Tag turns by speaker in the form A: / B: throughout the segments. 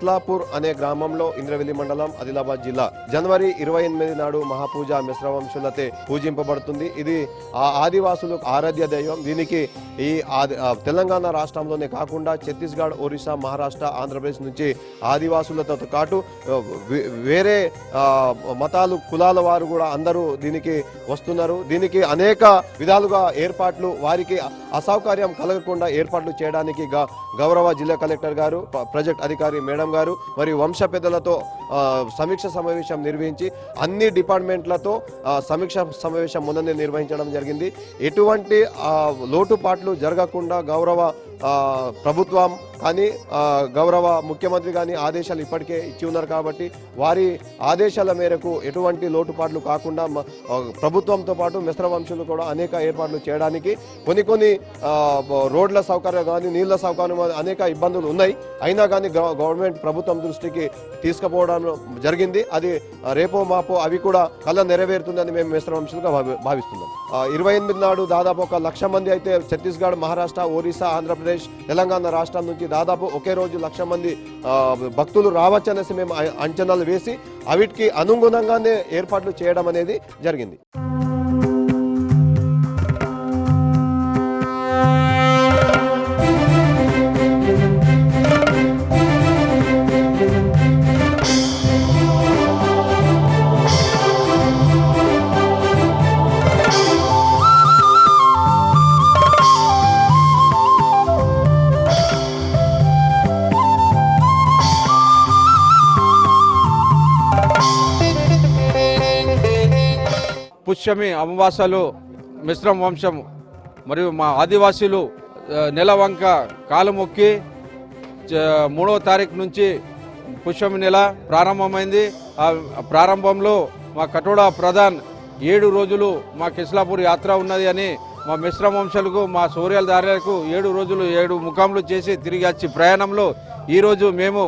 A: కత్లాపూర్ అనే గ్రామంలో ఇంద్రవెల్లి మండలం ఆదిలాబాద్ జిల్లా జనవరి 28 నాడు మహాపూజ మిశ్ర వంశులతే పూజింపబడుతుంది. ఇది ఆ ఆదివాసులకు ఆరాధ్య దైవం. దీనికి ఈ తెలంగాణ రాష్ట్రంలోనే కాకుండా ఛత్తీస్గఢ్, ఒరిస్సా, మహారాష్ట్ర, ఆంధ్రప్రదేశ్ నుంచి ఆదివాసులతో పాటు వేరే మతాలు కులాల వారు కూడా అందరూ దీనికి వస్తున్నారు. దీనికి అనేక విధాలుగా ఏర్పాట్లు, వారికి అసౌకర్యం కలగకుండా ఏర్పాట్లు చేయడానికి గౌరవ జిల్లా కలెక్టర్ గారు, ప్రాజెక్ట్ అధికారి మేడం గారు మరియు వంశ పెద్దలతో సమీక్ష సమావేశం నిర్వహించి అన్ని డిపార్ట్మెంట్లతో సమీక్ష సమావేశం మొన్ననే నిర్వహించడం జరిగింది. ఎటువంటి లోటుపాట్లు జరగకుండా గౌరవ ప్రభుత్వం కానీ గౌరవ ముఖ్యమంత్రి కానీ ఆదేశాలు ఇప్పటికే ఇచ్చి ఉన్నారు కాబట్టి వారి ఆదేశాల మేరకు ఎటువంటి లోటుపాట్లు కాకుండా ప్రభుత్వంతో పాటు మిశ్ర వంశులు కూడా అనేక ఏర్పాట్లు చేయడానికి కొన్ని రోడ్ల సౌకర్యం కానీ నీళ్ల సౌకర్యం అనేక ఇబ్బందులు ఉన్నాయి. అయినా కానీ గవర్నమెంట్ ప్రభుత్వం దృష్టికి తీసుకుపోవడం జరిగింది. అది రేపో మాపో అవి కూడా కళ నెరవేరుతుందని మేము మిశ్ర వంశులుగా భావిస్తున్నాం. 28 నాడు దాదాపు 1,00,000 మంది అయితే ఛత్తీస్గఢ్, మహారాష్ట్ర, ఒరిస్సా, ఆంధ్రప్రదేశ్, తెలంగాణ రాష్ట్రం నుంచి దాదాపు ఒకే రోజు 1,00,000 మంది భక్తులు రావచ్చనేసి మేము అంచనాలు వేసి అవిటికి అనుగుణంగానే ఏర్పాట్లు చేయడం అనేది జరిగింది.
B: పుష్యమి అమావాస్యలు మిశ్రమ వంశం మరియు మా ఆదివాసీలు నెలవంక కాలుమొక్కి 3వ తారీఖు నుంచి పుష్యమి నెల ప్రారంభమైంది. ఆ ప్రారంభంలో మా కటోడా ప్రధాన్ 7 రోజులు మా కిస్లాపూర్ యాత్ర ఉన్నది అని మా మిశ్రమ వంశాలకు, మా సూర్యాలదారులకు 7 రోజులు 7 ముఖాములు చేసి తిరిగి వచ్చి ప్రయాణంలో ఈరోజు మేము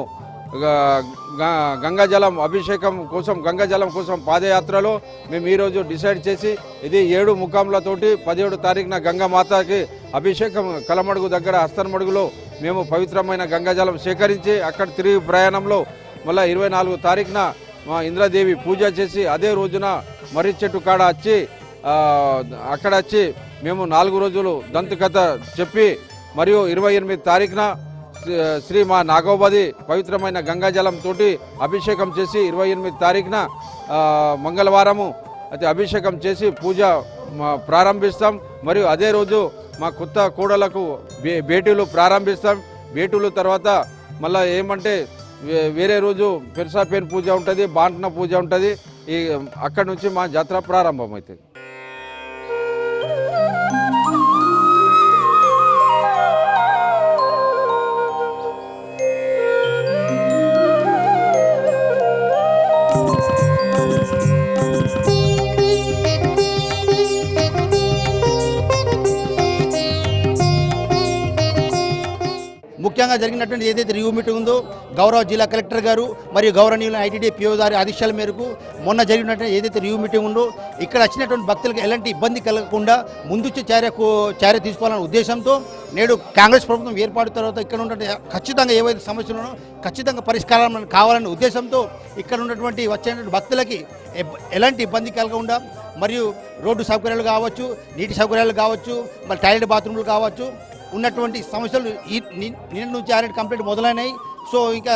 B: గంగాజలం అభిషేకం కోసం, గంగాజలం కోసం పాదయాత్రలో మేము ఈరోజు డిసైడ్ చేసి ఇది 7 ముఖాములతోటి 17 తారీఖున గంగామాతకి అభిషేకం కలమడుగు దగ్గర హస్తనమడుగులో మేము పవిత్రమైన గంగాజలం సేకరించి అక్కడ తిరిగి ప్రయాణంలో మళ్ళీ 24 తారీఖున మా ఇంద్రాదేవి పూజ చేసి అదే రోజున మర్రి చెట్టు కాడ వచ్చి అక్కడ వచ్చి మేము 4 రోజులు దంతకథ చెప్పి మరియు 28 తారీఖున శ్రీ మా నాగోబాది పవిత్రమైన గంగాజలంతో అభిషేకం చేసి 28 తారీఖున మంగళవారము అయితే అభిషేకం చేసి పూజ ప్రారంభిస్తాం. మరియు అదే రోజు మా కొత్త కోడలకు భేటీలు ప్రారంభిస్తాం. భేటీలు తర్వాత మళ్ళీ ఏమంటే వేరే రోజు పెరుసాపేన్ పూజ ఉంటుంది, బాంటన పూజ ఉంటుంది. అక్కడి నుంచి మా జాతర ప్రారంభమవుతుంది.
C: ముఖ్యంగా జరిగినటువంటి ఏదైతే రివ్యూ మీటింగ్ ఉందో గౌరవ జిల్లా కలెక్టర్ గారు మరియు గౌరవనీయుల ఐటీడీ పిఓ గారి ఆదేశాల మేరకు మొన్న జరిగినటువంటి ఏదైతే రివ్యూ మీటింగ్ ఉందో ఇక్కడ వచ్చినటువంటి భక్తులకు ఎలాంటి ఇబ్బంది కలగకుండా ముందు చర్య తీసుకోవాలనే ఉద్దేశంతో నేడు కాంగ్రెస్ ప్రభుత్వం ఏర్పాటు తర్వాత ఇక్కడ ఉన్నటువంటి ఖచ్చితంగా ఏవైతే సమస్యలు ఉన్నాయో ఖచ్చితంగా పరిష్కారం కావాలనే ఉద్దేశంతో ఇక్కడ ఉన్నటువంటి వచ్చేటువంటి భక్తులకి ఎలాంటి ఇబ్బంది కలగకుండా మరియు రోడ్డు సౌకర్యాలు కావచ్చు, నీటి సౌకర్యాలు కావచ్చు, మరి టాయిలెట్ బాత్రూమ్లు కావచ్చు, ఉన్నటువంటి సమస్యలు నిన్న నుంచి 6 కంప్లీట్ మొదలైనాయి. సో ఇంకా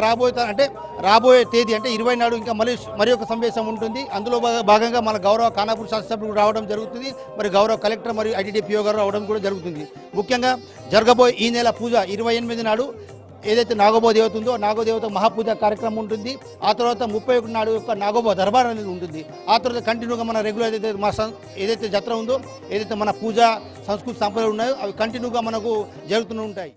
C: రాబోయే తేదీ అంటే 20 నాడు ఇంకా మరి ఒక సమావేశం ఉంటుంది. అందులో భాగంగా మన గౌరవ ఖానాపూర్ శాసనసభ్యులు రావడం జరుగుతుంది. మరి గౌరవ కలెక్టర్ మరియు ఐటీడీ పిఓ గారు రావడం కూడా జరుగుతుంది. ముఖ్యంగా జరగబోయే ఈ నెల పూజ 28 నాడు ఏదైతే నాగోబా దేవత ఉందో నాగోదేవత మహాపూజ కార్యక్రమం ఉంటుంది. ఆ తర్వాత 31 నాడు యొక్క నాగోబా దర్బార్ అనేది ఉంటుంది. ఆ తర్వాత కంటిన్యూగా మన రెగ్యులర్ ఏదైతే జత్ర ఉందో, ఏదైతే మన పూజ సంస్కృతి సంప్రదాయాలు ఉన్నాయో అవి కంటిన్యూగా మనకు జరుగుతూనే ఉంటాయి.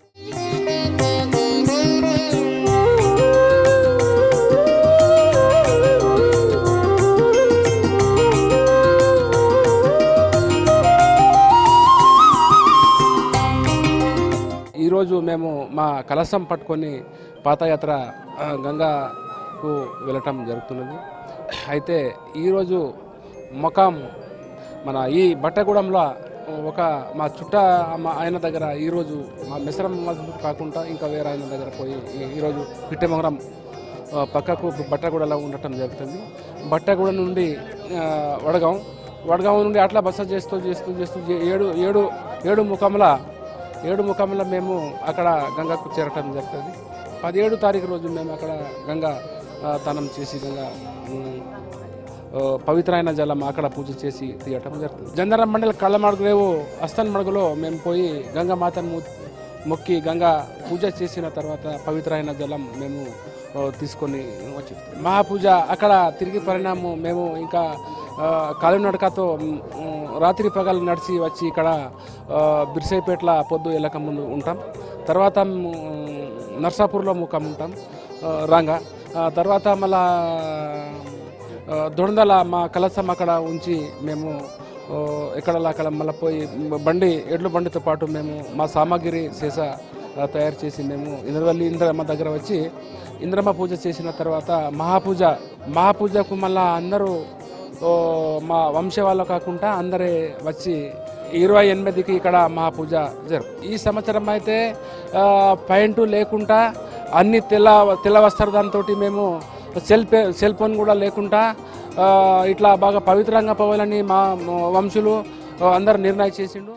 D: ఈరోజు మేము మా కలశం పట్టుకొని పాదయాత్ర గంగాకు వెళ్ళటం జరుగుతున్నది. అయితే ఈరోజు మకాం మన ఈ బట్టగూడెంలో మా చుట్ట ఆయన దగ్గర ఈరోజు మా మిశ్రమ కాకుండా ఇంకా వేరే ఆయన దగ్గర పోయి ఈరోజు పిట్టెమంగళం పక్కకు బట్టగూడలో ఉండటం జరుగుతుంది. బట్టగూడ నుండి వడగాం నుండి అట్లా బస చేస్తూ ఏడు ముఖంలో మేము అక్కడ గంగకు చేరటం జరుగుతుంది. 17 తారీఖు రోజు మేము అక్కడ గంగా తనం చేసి గంగా పవిత్రమైన జలం అక్కడ పూజ చేసి తీయటం జరుగుతుంది. జంగారం మండల కళ్ళమడుగులేవు అస్తన్ మడుగులో మేము పోయి గంగా మాతను మొక్కి గంగా పూజ చేసిన తర్వాత పవిత్రమైన జలం మేము తీసుకొని వచ్చి మహాపూజ అక్కడ తిరిగి పరిణామం మేము ఇంకా కాలినడకతో రాత్రి పగలు నడిచి వచ్చి ఇక్కడ బిర్సైపేట్ల పొద్దు ఎల్లక ముందు ఉంటాం. తర్వాత నర్సాపూర్లో ముఖం ఉంటాం రాంగా. తర్వాత మళ్ళా దొండల మా కలసం అక్కడ ఉంచి మేము అక్కడ మళ్ళీ పోయి ఎడ్ల బండితో పాటు మేము మా సామాగ్రి శేష తయారు చేసి మేము ఇంద్రమ్మ దగ్గర వచ్చి ఇంద్రమ్మ పూజ చేసిన తర్వాత మహాపూజకు మళ్ళా అందరూ మా వంశ వాళ్ళు కాకుండా అందరే వచ్చి 28కి ఇక్కడ మహాపూజ ఈ సంవత్సరం అయితే పాయింట్ లేకుండా అన్ని తెల్ల వస్త్రదాంతో మేము సెల్ ఫోన్ కూడా లేకుండా ఇట్లా బాగా పవిత్రంగా పోవాలని మా వంశులు అందరు నిర్ణయం చేసిండు.